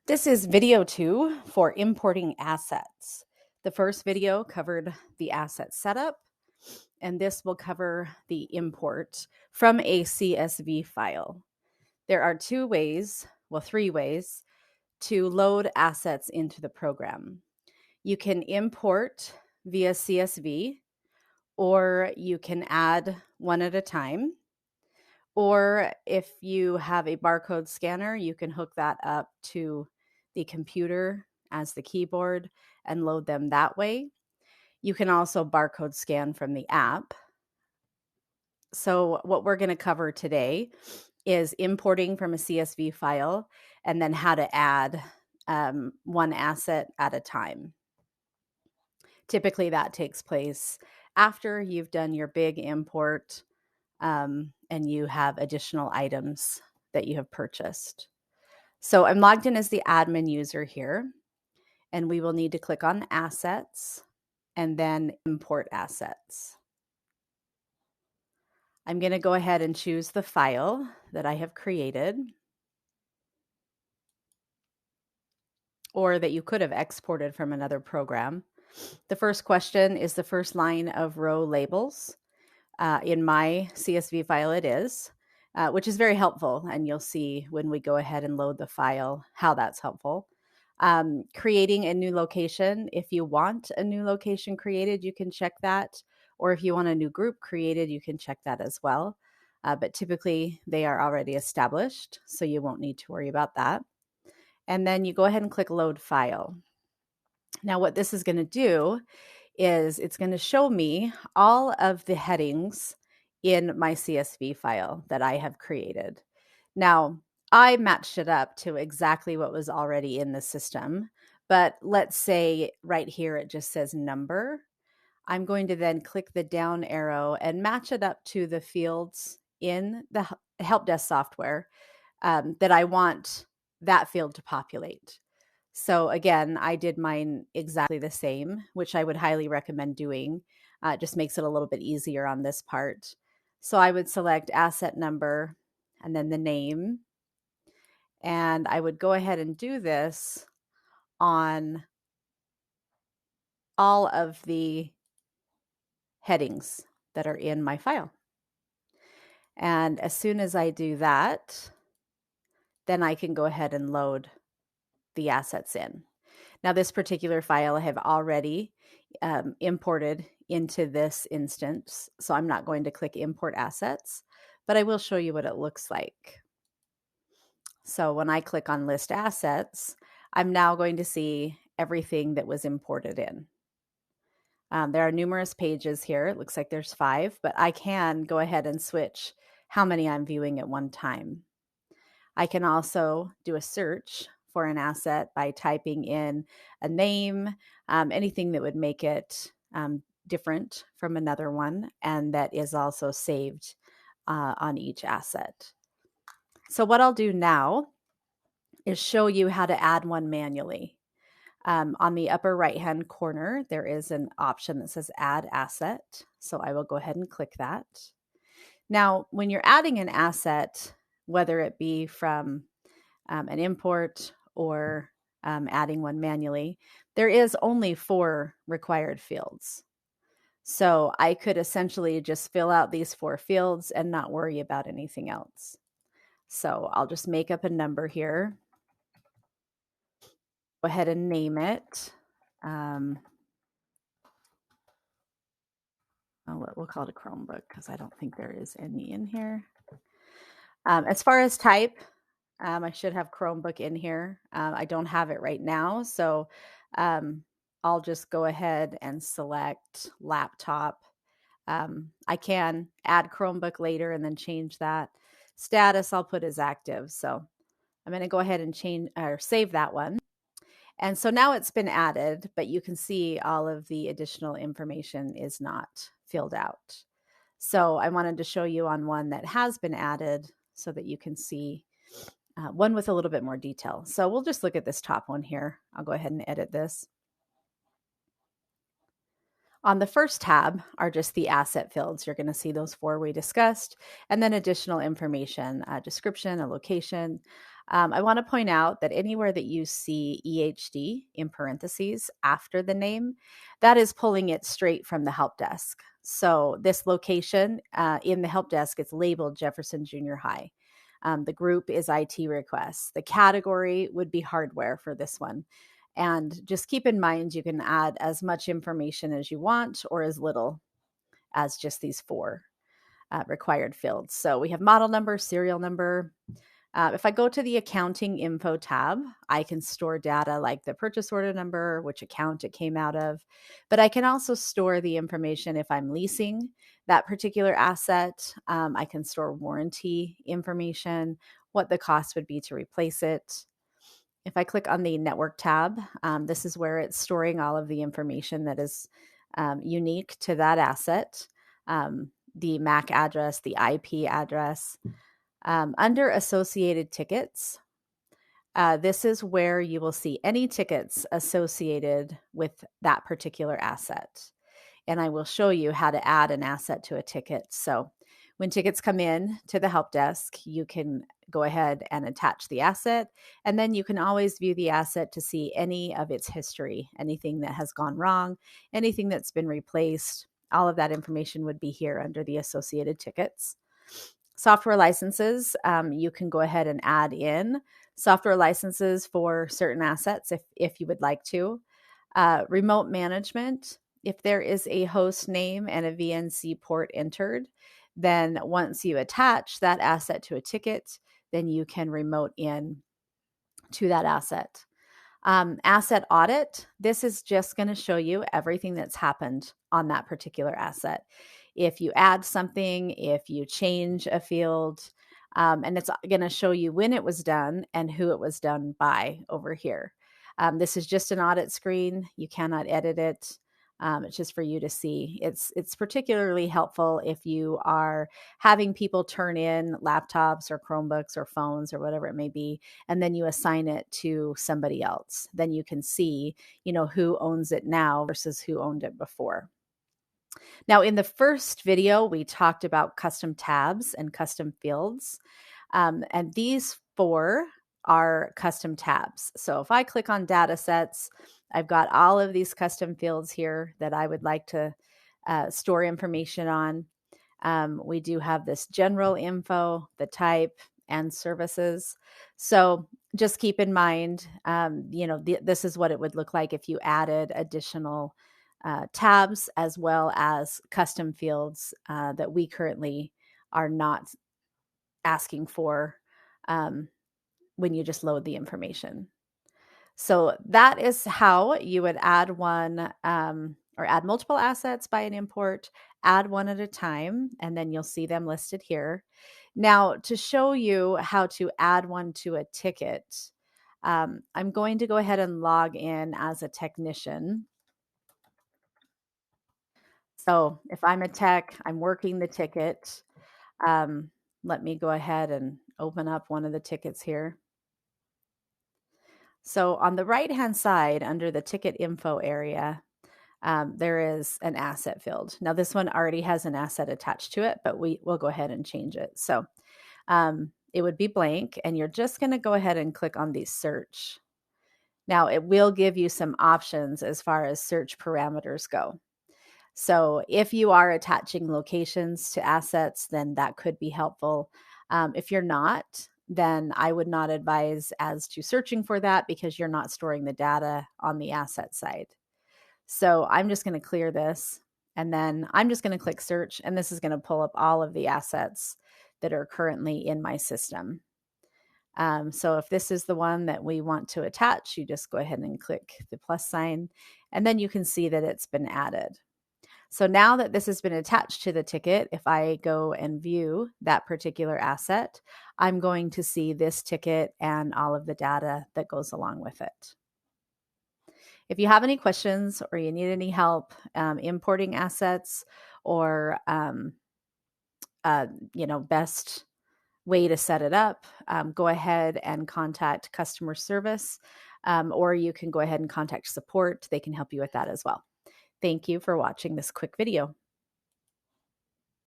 This is video 2 for importing assets. The first video covered the asset setup, and this will cover the import from a CSV file. There are three ways to load assets into the program. You can import via CSV, or you can add one at a time. Or if you have a barcode scanner, you can hook that up to the computer as the keyboard and load them that way. You can also barcode scan from the app. So what we're going to cover today is importing from a CSV file and then how to add one asset at a time. Typically that takes place after you've done your big import and you have additional items that you have purchased. So I'm logged in as the admin user here, and we will need to click on Assets and then Import Assets. I'm going to go ahead and choose the file that I have created, or that you could have exported from another program. The first question is the first line of row labels. In my CSV file it is, which is very helpful, and you'll see when we go ahead and load the file how that's helpful. Creating a new location. If you want a new location created, you can check that. Or if you want a new group created, you can check that as well. But typically they are already established, so you won't need to worry about that. And then you go ahead and click Load File. Now what this is going to do is it's going to show me all of the headings in my CSV file that I have created. Now, I matched it up to exactly what was already in the system, but let's say right here it just says number. I'm going to then click the down arrow and match it up to the fields in the help desk software that I want that field to populate. So again, I did mine exactly the same, which I would highly recommend doing. It just makes it a little bit easier on this part. So I would select asset number and then the name. And I would go ahead and do this on all of the headings that are in my file. And as soon as I do that, then I can go ahead and load the assets in. Now, this particular file I have already imported into this instance, so I'm not going to click Import Assets, but I will show you what it looks like. So when I click on List Assets, I'm now going to see everything that was imported in. There are numerous pages here. It looks like there's 5, but I can go ahead and switch how many I'm viewing at one time. I can also do a search for an asset by typing in a name, anything that would make it different from another one, and that is also saved on each asset. So what I'll do now is show you how to add one manually. On the upper right-hand corner, there is an option that says Add Asset. So I will go ahead and click that. Now, when you're adding an asset, whether it be from an import or adding one manually, there is only 4 required fields. So I could essentially just fill out these 4 fields and not worry about anything else. So I'll just make up a number here. Go ahead and name it. We'll call it a Chromebook because I don't think there is any in here. As far as type, I should have Chromebook in here. I don't have it right now, so I'll just go ahead and select laptop. I can add Chromebook later and then change that. Status I'll put as active. So I'm going to go ahead and change or save that one. And so now it's been added, but you can see all of the additional information is not filled out. So I wanted to show you on one that has been added so that you can see one with a little bit more detail. So we'll just look at this top one here. I'll go ahead and edit this. On the first tab are just the asset fields. You're going to see those 4 we discussed, and then additional information, a description, a location. I want to point out that anywhere that you see EHD in parentheses after the name, that is pulling it straight from the help desk. So this location in the help desk, it's labeled Jefferson Junior High. The group is IT requests. The category would be hardware for this one. And just keep in mind, you can add as much information as you want or as little as just these 4 required fields. So we have model number, serial number. If I go to the accounting info tab, I can store data like the purchase order number, which account it came out of, but I can also store the information if I'm leasing that particular asset. I can store warranty information, what the cost would be to replace it. If I click on the network tab, this is where it's storing all of the information that is unique to that asset, the MAC address, the IP address. Under associated tickets, this is where you will see any tickets associated with that particular asset. And I will show you how to add an asset to a ticket. So when tickets come in to the help desk, you can go ahead and attach the asset, and then you can always view the asset to see any of its history, anything that has gone wrong, anything that's been replaced. All of that information would be here under the associated tickets. Software licenses, you can go ahead and add in software licenses for certain assets if you would like to. Remote management, if there is a host name and a VNC port entered, then once you attach that asset to a ticket, then you can remote in to that asset. Asset audit, this is just going to show you everything that's happened on that particular asset. If you add something, if you change a field, and it's going to show you when it was done and who it was done by over here. This is just an audit screen. You cannot edit it. It's just for you to see. It's particularly helpful if you are having people turn in laptops or Chromebooks or phones or whatever it may be, and then you assign it to somebody else. Then you can see, who owns it now versus who owned it before. Now, in the first video, we talked about custom tabs and custom fields, and these 4 are custom tabs. So if I click on data sets, I've got all of these custom fields here that I would like to store information on. We do have this general info, the type, and services. So just keep in mind, this is what it would look like if you added additional tabs as well as custom fields that we currently are not asking for when you just load the information. So that is how you would add one or add multiple assets by an import, add one at a time, and then you'll see them listed here. Now, to show you how to add one to a ticket, I'm going to go ahead and log in as a technician. So if I'm a tech, I'm working the ticket. Let me go ahead and open up one of the tickets here. So on the right-hand side, under the ticket info area, there is an asset field. Now this one already has an asset attached to it, but we'll go ahead and change it. So it would be blank, and you're just going to go ahead and click on the search. Now it will give you some options as far as search parameters go. So if you are attaching locations to assets, then that could be helpful. If you're not, then I would not advise as to searching for that because you're not storing the data on the asset side. So I'm just going to clear this, and then I'm just going to click search, and this is going to pull up all of the assets that are currently in my system. So if this is the one that we want to attach, you just go ahead and click the plus sign, and then you can see that it's been added. So now that this has been attached to the ticket, if I go and view that particular asset, I'm going to see this ticket and all of the data that goes along with it. If you have any questions or you need any help importing assets or best way to set it up, go ahead and contact customer service, or you can go ahead and contact support. They can help you with that as well. Thank you for watching this quick video.